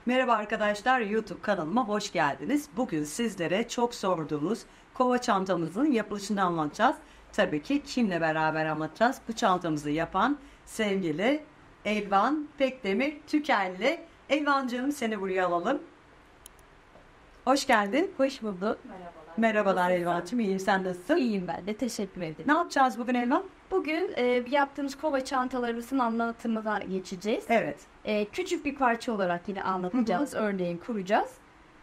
Merhaba arkadaşlar, YouTube kanalıma hoş geldiniz. Bugün sizlere çok sorduğunuz kova çantamızın yapılışını anlatacağız. Tabii ki kimle beraber anlatacağız? Bu çantamızı yapan sevgili Elvan Pekdemir Tükenli. Elvan canım, seni buraya alalım. Hoş geldin. Hoş bulduk. Merhabalar Elvan'cığım, iyiyim, sen nasılsın? İyiyim ben de. Teşekkür ederim. Ne yapacağız bugün Elvan? Bugün yaptığımız kova çantalarımızın anlatımına geçeceğiz. Evet. Küçük bir parça olarak yine anlatacağız. Örneğin kuracağız.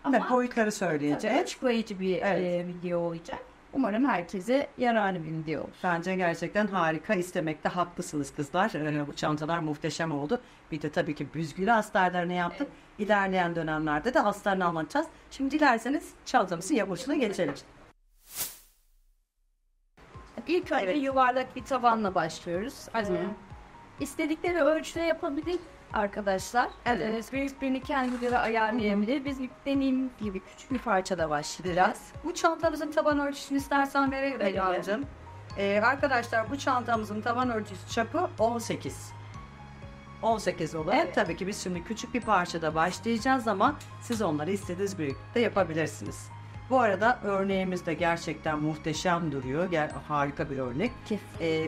Ama Evet, boyutları tabii söyleyeceğiz. açıklayıcı bir Evet. video olacak. Umarım herkese yararlı bir video olur. Bence gerçekten harika, istemekte haklısınız kızlar. Bu çantalar muhteşem oldu. Bir de tabii ki büzgülü astarlarını yaptık. İlerleyen dönemlerde de astarını anlatacağız. Şimdi dilerseniz çantamızın yapılışına geçelim. İlk önce yuvarlak bir tabanla başlıyoruz. İstedikleri ölçüde yapabilir arkadaşlar. Evet. Büyüklüğünü kendileri ayarlayabilir. Biz deneyim gibi küçük bir parçada başlayacağız. Bu çantamızın taban ölçüsünü istersen verelim Elvan'cığım. Arkadaşlar, bu çantamızın taban ölçüsü çapı 18. 18 olur. Evet. Tabii ki biz şimdi küçük bir parçada başlayacağız ama siz onları istediğiniz büyüklükte yapabilirsiniz. Bu arada örneğimiz de gerçekten muhteşem duruyor. Harika bir örnek.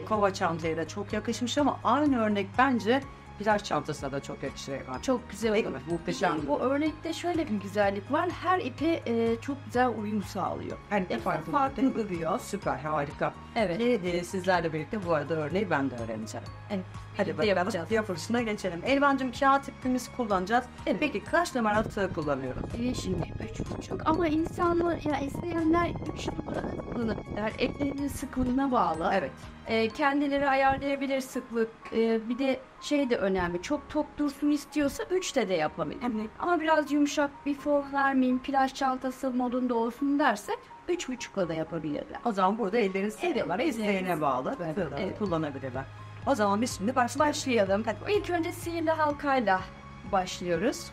Kova çantaya da çok yakışmış ama aynı örnek bence plaj çantasına da çok yakışır. Çok güzel Değil olur. mi? Muhteşem. Bu örnekte şöyle bir güzellik var. Her ipe çok güzel uyum sağlıyor. Yani farklı duruyor. Süper, harika. Evet. Sizlerle birlikte bu arada örneği ben de öğreneceğim. Evet. Hadi bakalım, yapacağız. yapılışına geçelim. Elvan'cığım, kağıt ipimizi kullanacağız. Evet. Peki kaç numaralı tığ kullanıyorum? Şimdi 3,5 ama insanlar ya isteyenler 3 numara kullanabilirler. Ellerinin sıklığına bağlı. Evet. Kendileri ayarlayabilir sıklık. Bir de şey de önemli. Çok tok dursun istiyorsa 3'te de yapabilir. Ama biraz yumuşak bir form vermeyin, plaj çantası modunda olsun derse 3,5'la da yapabilirler. O zaman burada ellerin sıkıları isteğine bağlı. Evet. Kullanabilirler. O zaman biz şimdi Başlayalım. İlk önce sihirli halkayla başlıyoruz.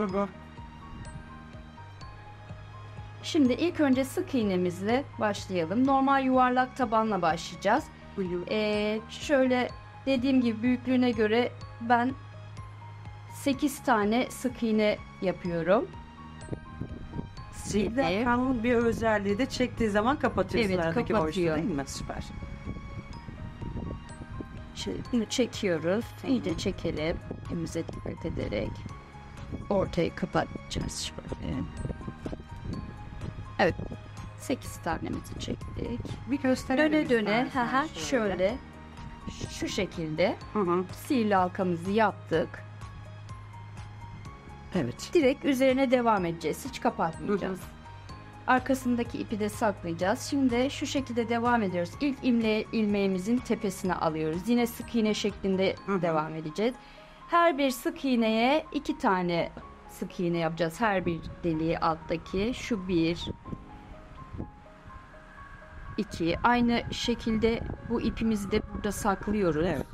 Şimdi ilk önce sık iğnemizle başlayalım. Normal yuvarlak tabanla başlayacağız. Şöyle dediğim gibi büyüklüğüne göre ben 8 tane sık iğne yapıyorum. Silahın bir özelliği de çektiği zaman kapatıyorsun. Evet, aradaki kapatıyor. boşluğu, değil mi? Süper. Şimdi çekiyoruz. İyice çekelim. Elimize dikkat ederek. Ortayı kapatacağız şöyle. Evet. 8 tanemizi çektik. Bir gösterelim. Döne istersen şöyle. Şu şekilde Hı. sihirli halkamızı yaptık. Evet. Direkt üzerine devam edeceğiz. Hiç kapatmayacağız. Hı. Arkasındaki ipi de saklayacağız. Şimdi şu şekilde devam ediyoruz. İlk ilmeğimizin tepesine alıyoruz. Yine sık iğne şeklinde devam edeceğiz. Her bir sık iğneye 2 tane sık iğne yapacağız. Her bir deliği alttaki. Şu 1 2. Aynı şekilde bu ipimizi de burada saklıyoruz. Evet.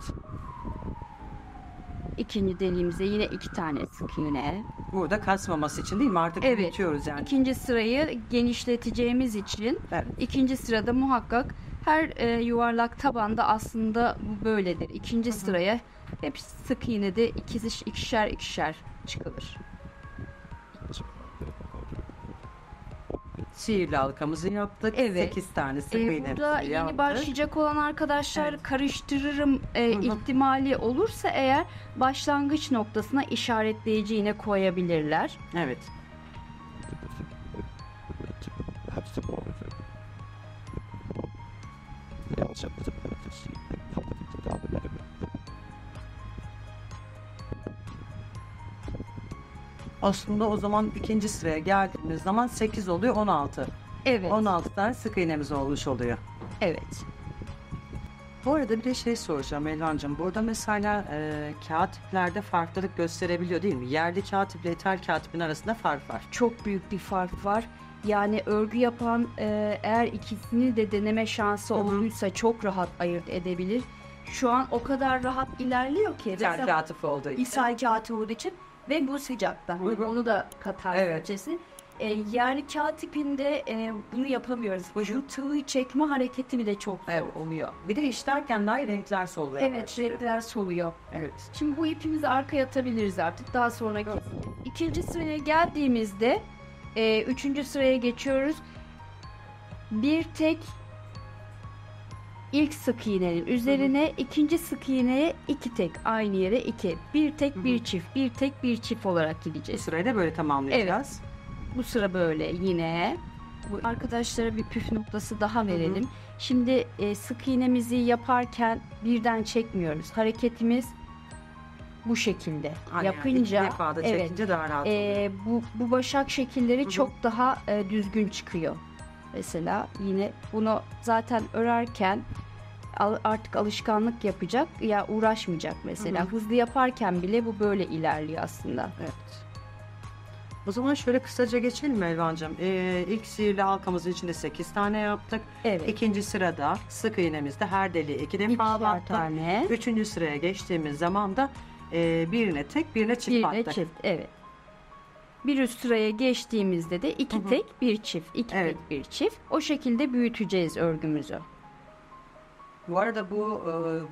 İkinci deliğimize yine 2 tane sık iğne. Burada kasmaması için değil mi? Artık Evet. büyütüyoruz yani. İkinci sırayı genişleteceğimiz için Evet. ikinci sırada muhakkak her yuvarlak tabanda aslında bu böyledir. İkinci sıraya hep sık iğnede ikişer çıkılır. Sihirli halkamızı yaptık. Evet. 8 tane sık Burada iğnemizi yeni yaptık. başlayacak olan arkadaşlar Evet. karıştırırım ihtimali olursa eğer başlangıç noktasına işaretleyici iğne koyabilirler. Evet. Aslında o zaman ikinci sıraya geldiğimiz zaman 8 oluyor, 16. Evet. 16 tane sık iğnemiz olmuş oluyor. Evet. Bu arada bir de şey soracağım Elvan'cığım. Burada mesela kağıt iplerde farklılık gösterebiliyor değil mi? Yerli kağıt iple ithal kağıt ipin arasında fark var. Çok büyük bir fark var. Yani örgü yapan eğer ikisini de deneme şansı olduysa çok rahat ayırt edebilir. Şu an o kadar rahat ilerliyor ki. İthal kağıt ipi olduğu için. İthal kağıt olduğu için ve bu sıcakta. Onu da katar Evet. ötesi. Yani kağıt ipinde bunu yapamıyoruz. Bu tığı çekme hareketi bile çok zor oluyor. Bir de işlerken daha renkler soluyor. Evet, renkler soluyor. Evet. Şimdi bu ipimizi arkaya atabiliriz artık. Daha sonra ikinci sıraya geldiğimizde üçüncü sıraya geçiyoruz. Bir tek ilk sık iğnenin üzerine ikinci sık iğneye iki tek, aynı yere iki. Bir tek bir çift, bir tek bir çift olarak Bu gideceğiz. sırayı da böyle tamamlayacağız. Bu sıra böyle yine. Bu arkadaşlara bir püf noktası daha verelim. Şimdi sık iğnemizi yaparken birden çekmiyoruz. Hareketimiz bu şekilde. Aynen. Yapınca İki defa da çekince daha rahat oluyor. bu başak şekilleri çok daha düzgün çıkıyor. Mesela yine bunu zaten örerken artık alışkanlık yapacak ya uğraşmayacak mesela. Hızlı yaparken bile bu böyle ilerliyor aslında. Evet. O zaman şöyle kısaca geçelim Elvan'cığım. İlk sihirli halkamızın içinde 8 tane yaptık. Evet. İkinci sırada sık iğnemizde her deliğe 2 defa İkişer battık. tane. Üçüncü sıraya geçtiğimiz zaman da birine tek, birine çift Bir de battık. çift, evet. Bir üst sıraya geçtiğimizde de iki tek bir çift, iki Evet. tek bir çift. O şekilde büyüteceğiz örgümüzü. Bu arada bu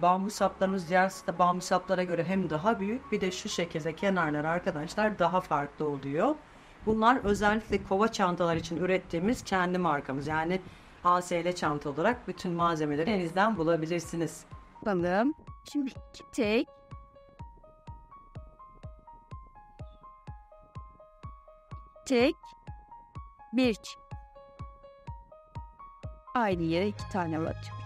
bambu saplarımız diğer bambu saplara göre hem daha büyük, bir de şu şekilde kenarlar arkadaşlar daha farklı oluyor. Bunlar özellikle kova çantalar için ürettiğimiz kendi markamız. Yani ASL çanta olarak bütün malzemeleri elinizden bulabilirsiniz. Bakalım. Şimdi iki tek bir çift. Aynı yere iki tane batıyoruz.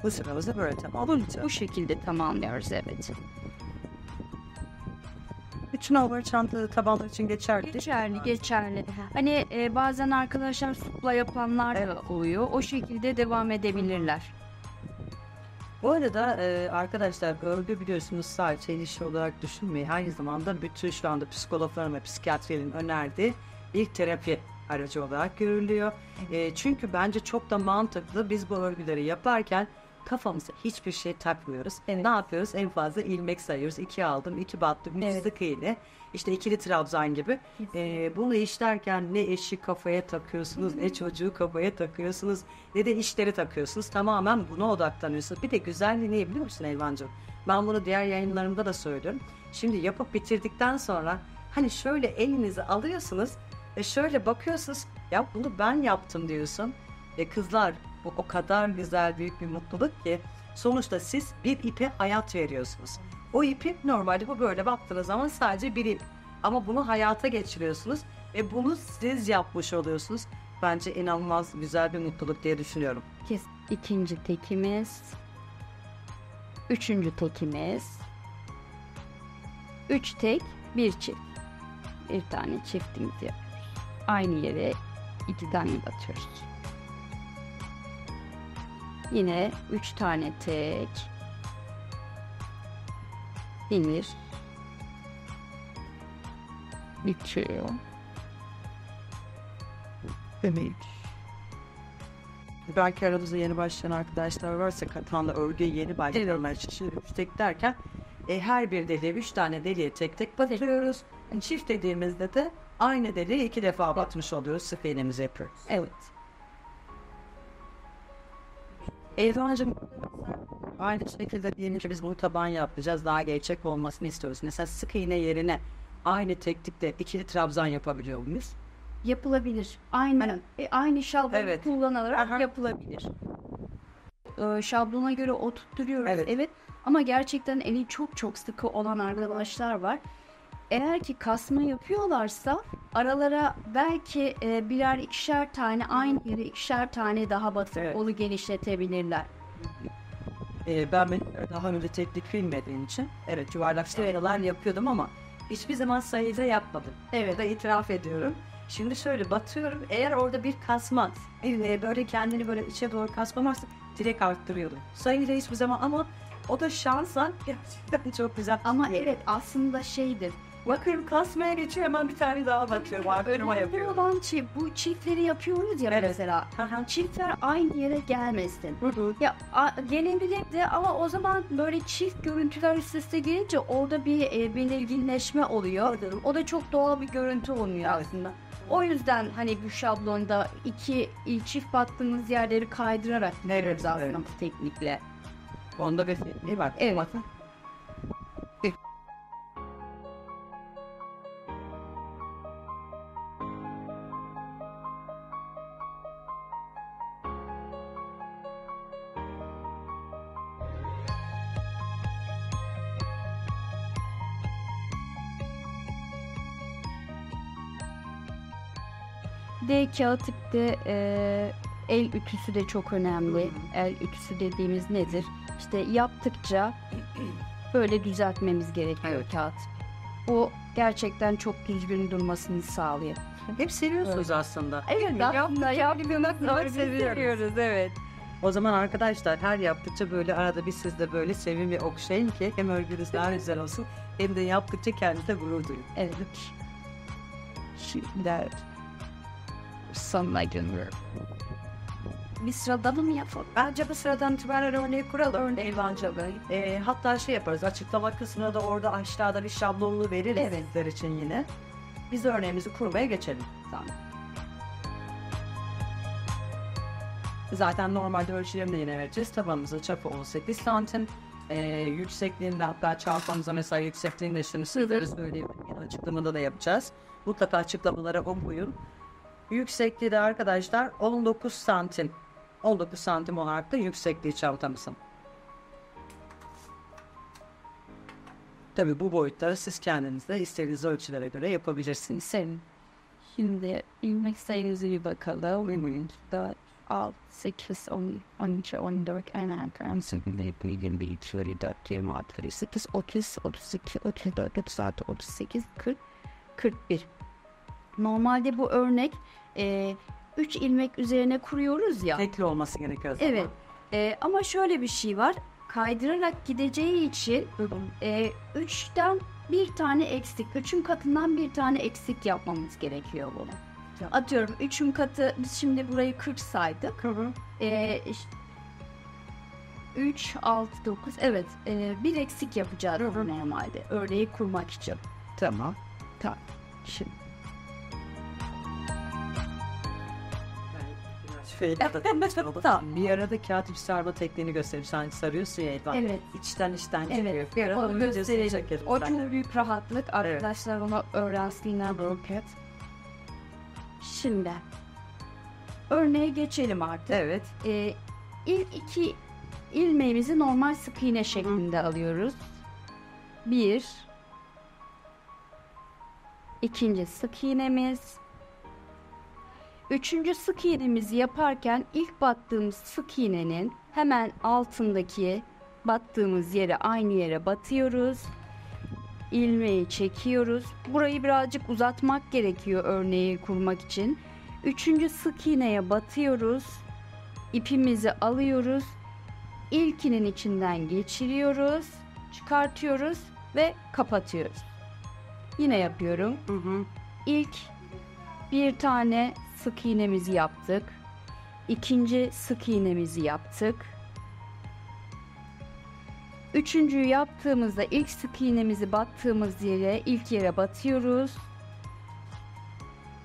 Bu sıramızda böyle tamamlayacağız. Bu şekilde tamamlıyoruz, evet. Bütün havlu çanta tabanlar için geçerli. Geçerli. Hani bazen arkadaşlar supla yapanlar da oluyor. O şekilde devam edebilirler. Bu arada arkadaşlar örgü biliyorsunuz sadece el işi olarak düşünmeyin. Aynı zamanda bütün şu anda psikologların ve psikiyatrinin önerdiği bir terapi aracı olarak görülüyor. Çünkü bence çok da mantıklı, biz bu örgüleri yaparken kafamıza hiçbir şey takmıyoruz. Evet. Ne yapıyoruz? En fazla ilmek sayıyoruz. 2 aldım, 2 battım, 3 sık iğne. İşte ikili trabzan gibi. Bunu işlerken ne eşi kafaya takıyorsunuz, ne çocuğu kafaya takıyorsunuz, ne de işleri takıyorsunuz. Tamamen buna odaklanıyorsunuz. Bir de güzelliği ne biliyor musun Elvancığım? Ben bunu diğer yayınlarımda da söylüyorum. Şimdi yapıp bitirdikten sonra hani şöyle elinizi alıyorsunuz ve şöyle bakıyorsunuz. Ya bunu ben yaptım diyorsun. Kızlar, bu o kadar güzel, büyük bir mutluluk ki sonuçta siz bir ipe hayat veriyorsunuz. O ipi normalde bu böyle baktığınız zaman sadece bir ip. Ama bunu hayata geçiriyorsunuz ve bunu siz yapmış oluyorsunuz. Bence inanılmaz güzel bir mutluluk diye düşünüyorum. İkinci tekimiz. Üçüncü tekimiz. Üç tek, bir çift. Bir tane çiftimiz yapıyoruz. Aynı yere iki tane batıyoruz. Yine 3 tane tek, bir bitiyor. Demek. Belki aranızda yeni başlayan arkadaşlar varsa, katanda örgüye yeni başlayanlar için üç tek derken her bir deliğe 3 tane deliğe tek tek batırıyoruz. Çift dediğimizde de aynı deliğe 2 defa batmış oluyoruz. Sık iğnemizi yapıyoruz. Evet. Elvan'cığım aynı şekilde diyelim ki biz bunu taban yapacağız. Daha gerçek olmasını istiyoruz. Mesela sık iğne yerine aynı teknikte ikili trabzan yapabiliyor muyuz? Yapılabilir. Aynı şablonu Evet. kullanılarak Aha. yapılabilir. Şablona göre oturtuyoruz. Evet. Evet. Ama gerçekten eli çok çok sıkı olan arkadaşlar var. Eğer ki kasma yapıyorlarsa aralara belki birer ikişer tane, aynı yere ikişer tane daha batıp Evet. onu genişletebilirler. Ben daha önce teknik bilmediğim için yuvarlak sayılar yapıyordum ama hiçbir zaman sayıda yapmadım. Evet, de itiraf ediyorum. Şimdi şöyle batıyorum. Eğer orada bir kasma, böyle kendini böyle içe doğru kasmamazsa direkt arttırıyordum. Sayıda hiçbir zaman, ama o da şansa gerçekten çok güzel. Ama evet, aslında şeydir. Bakıyorum kasmaya geçiyor, hemen bir tane daha batıyorum. Arttırma Önemli yapıyorum. olan şey, bu çiftleri yapıyoruz ya Evet. mesela. Aha. Çiftler aynı yere gelmesin. Ya gelebilir de ama o zaman böyle çift görüntüler üst üste gelince orada bir belirginleşme oluyor. O da çok doğal bir görüntü olmuyor aslında. O yüzden hani bu şablonda çift battığımız yerleri kaydırarak veriyoruz aslında bu teknikle. Onda bir şey var. Evet. Bakın. D kağıt tipte el ütüsü de çok önemli. El ütüsü dediğimiz nedir? İşte yaptıkça böyle düzeltmemiz gerekiyor Evet. kağıt. Bu gerçekten çok düzgün durmasını sağlıyor. Hep seviyorsunuz aslında. Evet, aslında yaptığımız seviyoruz. Evet. O zaman arkadaşlar her yaptıkça böyle arada bir siz de böyle sevin ve okşayın ki hem örgünüz daha güzel olsun hem de yaptıkça kendinize gurur duyun. Evet. Şimdi sonuna geliyorum. Bir sıradan mı yapalım? Bence bu sıradan itibaren örneği kuralım. Örneği bence böyle. Hatta şey yaparız, açıklama kısmına da orada aşağıda bir şablonlu veririz Evet. sizler için yine. Biz örneğimizi kurmaya geçelim. Tamam. Zaten normalde ölçülerini de yine vereceğiz. Tabanımızın çapı 18 santim. Yüksekliğinde hatta çarpmamıza mesela yüksekliğini de şimdi sizlere söyleyeyim. Yine açıklamada da yapacağız. Mutlaka açıklamalara okuyun. Yüksekliği de arkadaşlar 19 santim. 19 santim olarak da yüksekliği çantamızın. Tabii bu boyutları siz kendiniz de istediğiniz ölçülere göre yapabilirsiniz. Senin. Şimdi ilmek sayınızı bir bakalım. 4, 6, 8, 10, 12, 14, 16, 17, 24, 26, 28, 30, 32, 34, 36, 38, 40, 41. Normalde bu örnek 3 ilmek üzerine kuruyoruz ya. Tekli olması gerekiyor. o zaman. Evet. Ama şöyle bir şey var. Kaydırarak gideceği için 3'ten bir tane eksik. 3'ün katından bir tane eksik yapmamız gerekiyor bunu. Ya. Atıyorum 3'ün katı, biz şimdi burayı 40 saydık. 3, 6, 9, evet, bir eksik yapacağız normalde örneği kurmak için. Tamam. Tamam. Şimdi Tamam. Bir arada kağıt ipi sarma tekniğini göstereyim. Sen sarıyorsun ya Elvan. Evet. İçten çıkıyor. Evet. Bir arada Onu videosunu göstereceğim. çekeriz O zaten. çok büyük rahatlık. Arkadaşlar onu öğrensinler. Broket. Şimdi örneğe geçelim artık. Evet. İlk 2 ilmeğimizi normal sık iğne şeklinde alıyoruz. 1, ikinci sık iğnemiz. 3. sık iğnemizi yaparken ilk battığımız sık iğnenin hemen altındaki battığımız yere, aynı yere batıyoruz. İlmeği çekiyoruz. Burayı birazcık uzatmak gerekiyor örneği kurmak için. 3. sık iğneye batıyoruz. İpimizi alıyoruz. İlkinin içinden geçiriyoruz. Çıkartıyoruz ve kapatıyoruz. Yine yapıyorum. İlk bir tane sık iğnemizi yaptık. İkinci sık iğnemizi yaptık. Üçüncüyü yaptığımızda ilk sık iğnemizi battığımız yere, ilk yere batıyoruz.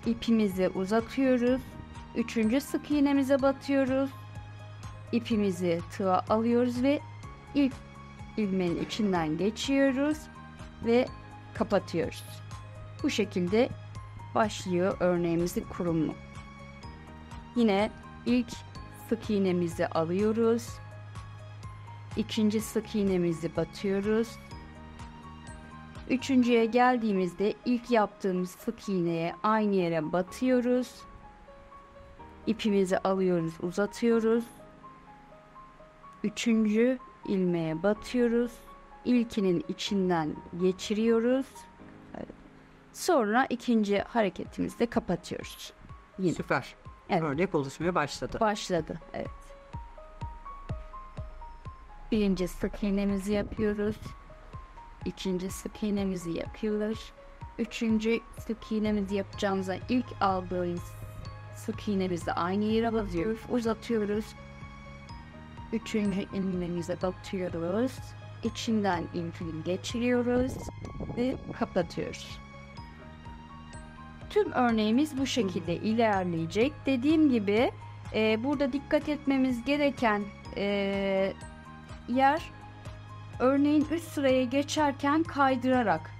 İpimizi uzatıyoruz. Üçüncü sık iğnemize batıyoruz. İpimizi tığa alıyoruz ve ilk ilmeğin içinden geçiyoruz ve kapatıyoruz. Bu şekilde başlıyor örneğimizin kurumu. Yine ilk sık iğnemizi alıyoruz. İkinci sık iğnemizi batıyoruz. Üçüncüye geldiğimizde ilk yaptığımız sık iğneye aynı yere batıyoruz. İpimizi alıyoruz, uzatıyoruz. Üçüncü ilmeğe batıyoruz. İlkinin içinden geçiriyoruz. Sonra ikinci hareketimizde kapatıyoruz. Yine. Süper. Evet. Örnek oluşmaya başladı. Başladı. Evet. Birinci sık iğnemizi yapıyoruz. İkinci sık iğnemizi yapıyoruz. Üçüncü sık iğnemizi yapacağımızda ilk aldığımız sık iğnemizi aynı yere batıyoruz, uzatıyoruz. Üçüncü ilmeğimize batıyoruz. İçinden ilmeği geçiriyoruz ve kapatıyoruz. Tüm örneğimiz bu şekilde ilerleyecek. Dediğim gibi burada dikkat etmemiz gereken yer, örneğin üst sıraya geçerken kaydırarak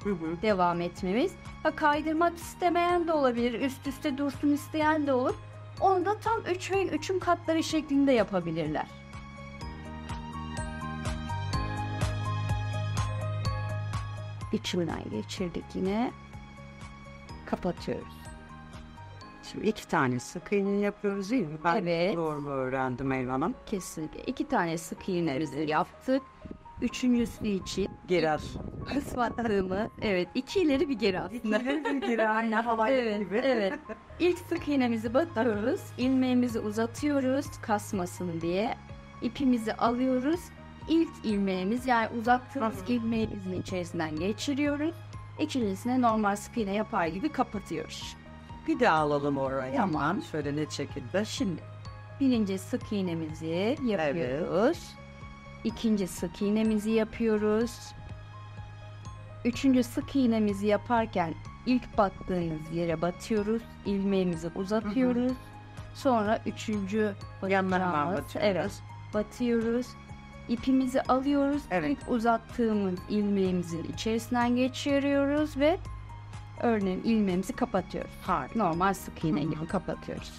devam etmemiz. Kaydırmak istemeyen de olabilir, üst üste dursun isteyen de olur. Onu da tam 3 ve 3'ün katları şeklinde yapabilirler. İçinden geçirdik yine. Kapatıyoruz. Şimdi 2 tane sık iğne yapıyoruz değil mi? Ben Evet. doğru mu öğrendim Elvan'ım? Kesinlikle. 2 tane sık iğnemizi yaptık. Üçüncüsü için Geri at. ıspattığımı, evet, 2 ileri bir geri aslında. Geri anne havai Evet, gibi. evet. İlk sık iğnemizi batırıyoruz. İlmeğimizi uzatıyoruz kasmasın diye. İpimizi alıyoruz. İlk ilmeğimiz, yani uzattığımız ilmeğimizin içerisinden geçiriyoruz. İkincisine normal sık iğne yapar gibi kapatıyoruz. Bir daha alalım oraya. Tamam. Şöyle net şekilde. Şimdi birinci sık iğnemizi yapıyoruz. İkinci sık iğnemizi yapıyoruz. Üçüncü sık iğnemizi yaparken ilk battığımız yere batıyoruz. İlmeğimizi uzatıyoruz. Sonra üçüncü Yanlarından batacağımız, batıyoruz. evet, batıyoruz. İpimizi alıyoruz. Evet. İlk uzattığımız ilmeğimizin içerisinden geçiriyoruz ve örneğin ilmeğimizi kapatıyoruz. Harika. Normal sık iğne gibi kapatıyoruz.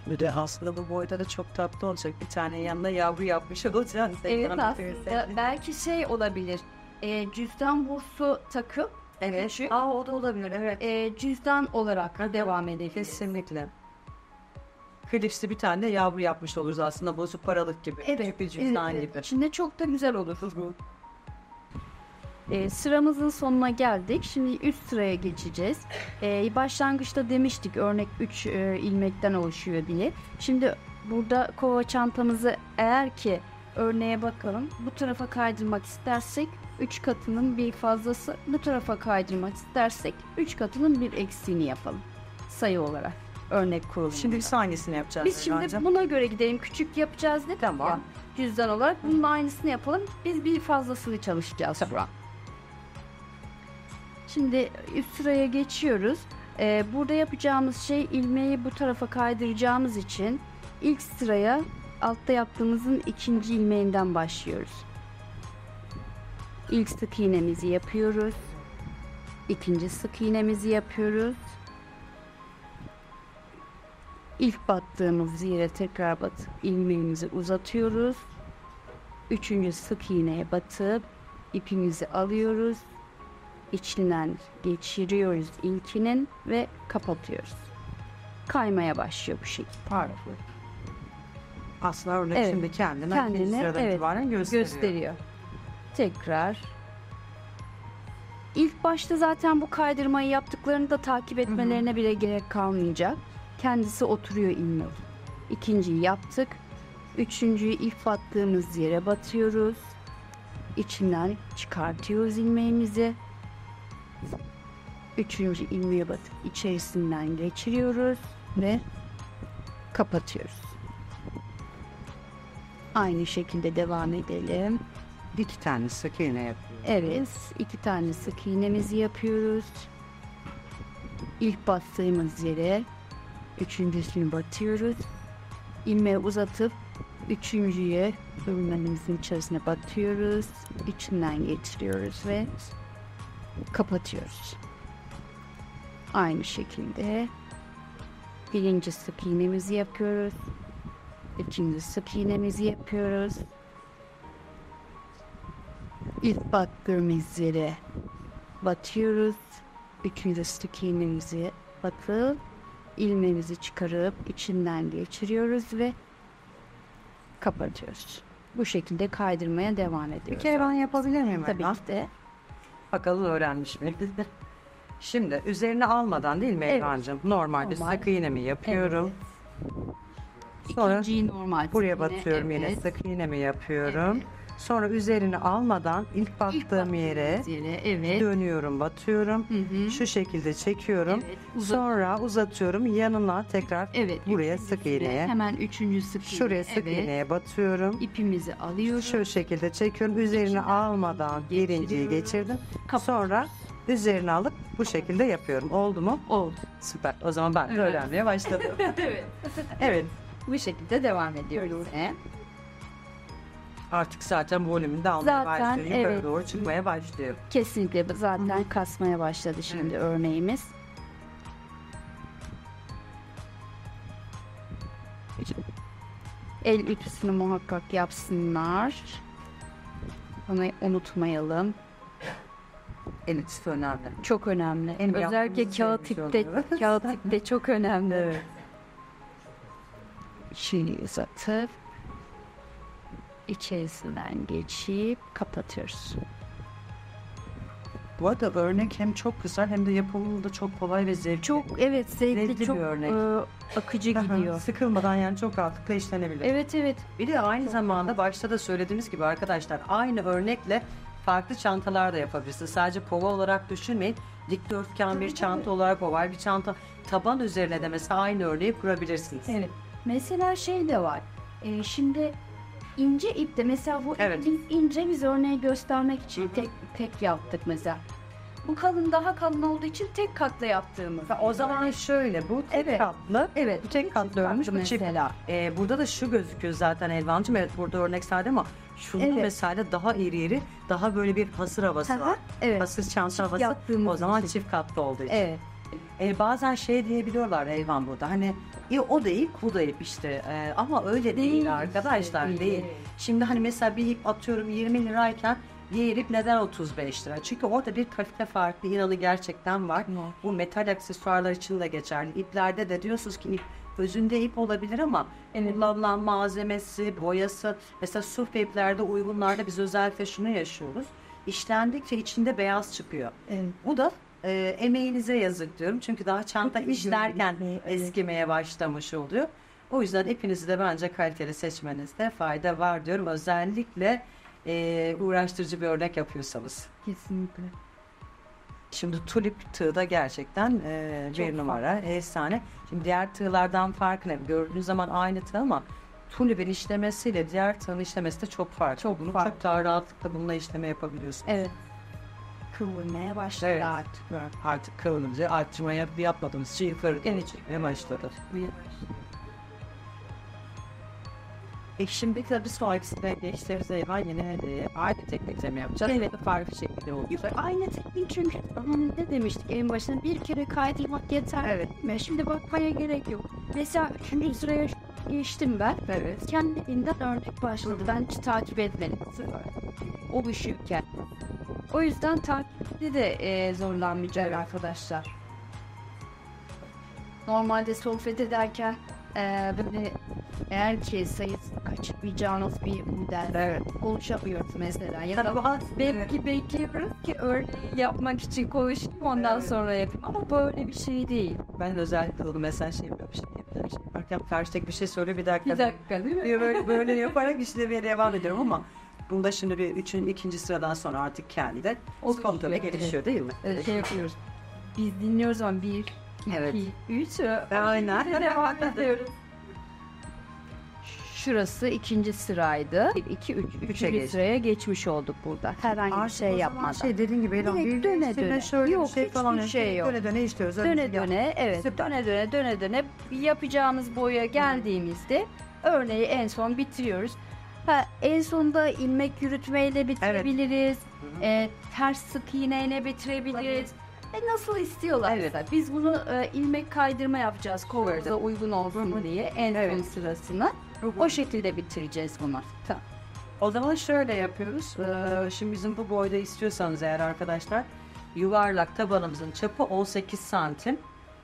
Bir de aslında bu boyda da çok tatlı olacak. Bir tane yanına yavru yapmış olacağız. Evet, Ekranı aslında bitirirse. belki şey olabilir. Cüzdan bursu takıp küçük, O da olabilir, evet. cüzdan olarak devam edebiliriz. Kesinlikle. Klipsli bir tane de yavru yapmış oluruz aslında. Bozuk paralık gibi. Evet, Bir cüzdan evet. gibi. İçinde çok da güzel olur. Sıramızın sonuna geldik. Şimdi üst sıraya geçeceğiz. Başlangıçta demiştik örnek 3 ilmekten oluşuyor diye. Şimdi burada kova çantamızı eğer ki örneğe bakalım. Bu tarafa kaydırmak istersek 3 katının bir fazlası, bu tarafa kaydırmak istersek 3 katının bir eksiğini yapalım. Sayı olarak örnek kurulumunda. Şimdi biz hangisini yapacağız? Biz şimdi Elvan'cığım? buna göre gidelim. Küçük yapacağız dedik Tamam. ya, cüzdan olarak. Bunun aynısını yapalım. Biz bir fazlasını çalışacağız şu an. Şimdi üst sıraya geçiyoruz. Burada yapacağımız şey, ilmeği bu tarafa kaydıracağımız için ilk sıraya altta yaptığımızın ikinci ilmeğinden başlıyoruz. İlk sık iğnemizi yapıyoruz. İkinci sık iğnemizi yapıyoruz. İlk battığımız yere tekrar batıp ilmeğimizi uzatıyoruz. Üçüncü sık iğneye batıp ipimizi alıyoruz. İçinden geçiriyoruz ilkinin ve kapatıyoruz. Kaymaya başlıyor bu şekilde. Pardon. Aslında örnek Evet. şimdi kendine Kendine, sıradan evet, itibaren gösteriyor. gösteriyor. Tekrar. İlk başta zaten bu kaydırmayı yaptıklarını da takip etmelerine bile gerek kalmayacak. Kendisi oturuyor ilmek. İkinciyi yaptık. Üçüncüyü ilk battığımız yere batıyoruz. İçinden çıkartıyoruz ilmeğimizi. Üçüncü ilmeğe batıp içerisinden geçiriyoruz ve kapatıyoruz. Aynı şekilde devam edelim. 2 tane sık iğne yapıyoruz. Evet, 2 tane sık iğnemizi yapıyoruz. İlk battığımız yere üçüncüsünü batıyoruz. İlmeği uzatıp üçüncüye ürünlerimizin içerisine batıyoruz. İçinden geçiriyoruz ve kapatıyoruz. Aynı şekilde birinci sık iğnemizi yapıyoruz. İkinci sık iğnemizi yapıyoruz. İlk battığımız yere batıyoruz. Üçüncü sık iğnemizi batıp ilmeğimizi çıkarıp içinden geçiriyoruz ve kapatıyoruz. Bu şekilde kaydırmaya devam ediyoruz. Bir kere ben yapabilir miyim? Tabii Elvan? ki de. Bakalım öğrenmiş mi? Şimdi üzerine almadan değil mi Evet. Elvan'cığım? Normalde Normal. sık iğnemi yapıyorum. Sonra İkinciyi normal. buraya yine, batıyorum, yine evet. sık iğnemi yapıyorum. Evet. Sonra üzerini almadan ilk battığım yere Evet. dönüyorum, batıyorum. Hı. Şu şekilde çekiyorum. Evet, Sonra uzatıyorum. Yanına tekrar Evet. buraya üçüncüsüne, sık iğneye. Hemen üçüncü sık iğne. Şuraya sık evet. iğneye batıyorum. İpimizi alıyoruz. Şu şekilde çekiyorum. Üzerine almadan birinciyi geçirdim. Sonra üzerine alıp bu şekilde yapıyorum. Oldu mu? Oldu. Süper. O zaman ben de Evet. öğrenmeye başladım. Evet. Evet. Bu şekilde devam ediyoruz. Artık zaten volümünü de almaya Zaten, başlıyor. Yukarı evet. doğru çıkmaya başlıyor. Kesinlikle zaten kasmaya başladı şimdi örneğimiz. El ütüsünü muhakkak yapsınlar. Onu unutmayalım. Evet, önemli. Çok önemli. Hem Özellikle yaptığımız kağıt şey ipte, oluyor. kağıt ipte çok önemli. Evet. Şimdi uzatıp içerisinden geçip kapatıyoruz. Bu arada örnek hem çok güzel hem de yapımı da çok kolay ve zevkli. Çok evet zevkli, Zevkli çok bir örnek. akıcı gidiyor. Sıkılmadan yani çok rahatlıkla işlenebilir. Evet evet. Bir de aynı zamanda başta da söylediğimiz gibi arkadaşlar aynı örnekle farklı çantalar da yapabilirsiniz. Sadece pova olarak düşünmeyin. Dikdörtgen bir çanta olarak, oval bir çanta, taban üzerine de mesela aynı örneği kurabilirsiniz. Evet. Mesela şey de var. Şimdi ince ipte mesela bu Evet. ip ince biz örneği göstermek için tek yaptık mesela. Bu kalın daha kalın olduğu için tek katla yaptığımız. O zaman şöyle bu tek Evet. katlı. Evet. Bu tek katlı örmüş bu çift. mesela. Burada da şu gözüküyor zaten Elvancığım. Evet, burada örnek sade ama şunda Evet. mesela daha iri daha böyle bir hasır havası Hı hı, var. evet. Hasır çanta havası. yaptığımız O zaman için. çift katlı olduğu için. Evet. Bazen şey diyebiliyorlar Elvan burada. Hani o da ip bu da ip işte. Ama öyle değil arkadaşlar değil, değil. evet. Şimdi hani mesela bir ip atıyorum 20 lirayken diğer ip neden 35 lira? Çünkü orada bir kalite farkı inanı gerçekten var. Bu metal aksesuarlar için de geçerli. İplerde de diyorsunuz ki ip özünde ip olabilir ama kullanılan malzemesi, boyası, mesela suf iplerde uygunlarda biz özellikle şunu yaşıyoruz. İşlendikçe içinde beyaz çıkıyor. Evet. Bu da emeğinize yazık diyorum. Çünkü daha çanta işlerken Evet. eskimeye başlamış oluyor. O yüzden ipinizi de bence kaliteli seçmenizde fayda var diyorum. Özellikle uğraştırıcı bir örnek yapıyorsanız. Kesinlikle. Şimdi tulip tığı da gerçekten bir numara, efsane. Şimdi diğer tığlardan farkı ne? Gördüğünüz zaman aynı tığ ama tulipin işlemesiyle diğer tığın işlemesi de çok farklı. Çok farklı. Çok daha rahatlıkla bununla işleme yapabiliyorsunuz. Evet. Kıvırmaya başladı Evet. artık. Artık kıvırınca arttırmaya yapmadığımız için yukarı gene çıkmaya başladı. Şimdi tabii sonrasında gençlerimize yine aynı teknikle mi yapacağız? Evet. Farklı şekilde olacak. Aynı teknik çünkü ne demiştik en başında bir kere kaydırmak yeter. Evet. Ve şimdi bakmaya gerek yok. Mesela 3. sıraya geçtim ben. Evet. Kendiliğinden örnek başladı. Ben hiç takip etmedim. Oluşurken. O yüzden takipte de zorlanmayacak arkadaşlar. Normalde sohbet ederken böyle eğer ki sayısını kaçırmayacağınız bir model konuşamıyoruz mesela. Ya da belki bekliyoruz ki örneği yapmak için konuşayım ondan sonra yapayım. Ama böyle bir şey değil. Ben özellikle onu mesela şey yapıyorum. Yaparken karşıdaki bir şey söylüyor bir dakika. Bir dakika değil mi? diyor, böyle yaparak işlemeye devam ediyorum ama bunda şimdi bir ikinci sıradan sonra artık kendi de O kontrole gelişiyor. gelişiyor değil mi? Şey yapıyoruz. Biz dinliyoruz ama 1, Evet. 2, 3 Aynen. devam ediyoruz. Şurası 2. sıraydı. 1, 2, 3. Üçe 3. geçtik. sıraya geçmiş olduk burada. Herhangi bir Artık şey o zaman yapmadan. şey dediğin gibi Elon, Direkt bir döne üstüne döne. şöyle Yok, bir şey falan hiçbir şey yok. Döne döne istiyoruz. Döne döne evet döne döne yapacağımız boya geldiğimizde örneği en son bitiriyoruz. En sonunda ilmek yürütmeyle bitirebiliriz. Ters sık iğneyle bitirebiliriz. Nasıl istiyorlar. Evet. Biz bunu ilmek kaydırma yapacağız. Cover'da uygun olsun diye en son sırasını. O şekilde bitireceğiz bunu. Tamam. O zaman şöyle yapıyoruz. Şimdi bizim bu boyda istiyorsanız eğer arkadaşlar yuvarlak tabanımızın çapı 18 santim.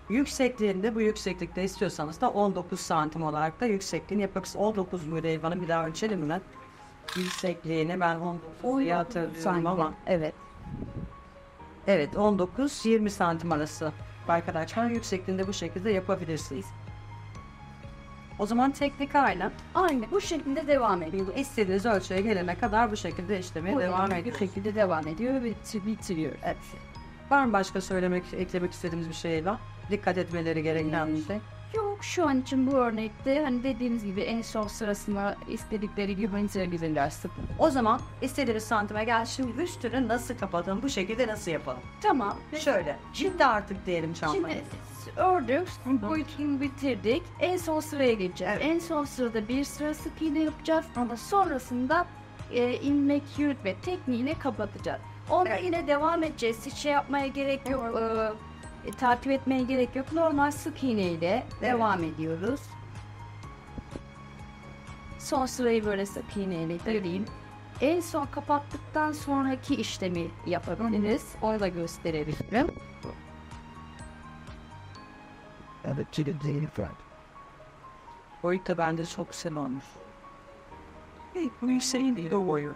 Yüksekliğinde bu yükseklikte istiyorsanız da 19 santim olarak da yüksekliğini yapabilirsiniz. 19 muydu Elvan'ın bir daha ölçelim mi lan? Yüksekliğini ben 19 diye hatırlıyorum ama. Evet. Evet 19-20 santim arası. Arkadaşlar yüksekliğinde bu şekilde yapabilirsiniz. O zaman teknik aynı. Aynı bu şekilde devam ediyor. İstediğiniz ölçüye gelene kadar bu şekilde işlemeye devam Bu ediyor. şekilde devam ediyor ve bitiriyor. Evet. Var mı başka eklemek istediğimiz bir şey var? Dikkat etmeleri gereken bir şey. Yok, şu an için bu örnekte hani dediğimiz gibi en son sırasında istedikleri gibi bitirebilirler. O zaman istediğiniz santime gel. Şimdi üstünü nasıl kapatalım? Bu şekilde nasıl yapalım? Tamam. Şöyle. Şimdi artık diyelim çantayı. Şimdi ördük, boyutunu bitirdik. En son sıraya geçeceğiz. Evet. En son sırada bir sıra sık iğne yapacağız. Ama sonrasında ilmek yürütme tekniğiyle kapatacağız. Ona yine devam edeceğiz. Hiç şey yapmaya gerek yok. Takip etmeye gerek yok. Normal sık iğneyle devam ediyoruz. Son sırayı böyle sık iğneyle vereyim. En son kapattıktan sonraki işlemi yapabiliriz. Onu da gösterebilirim. Boyut da bende çok güzel olmuş. Bu yükseğin değil o boyu.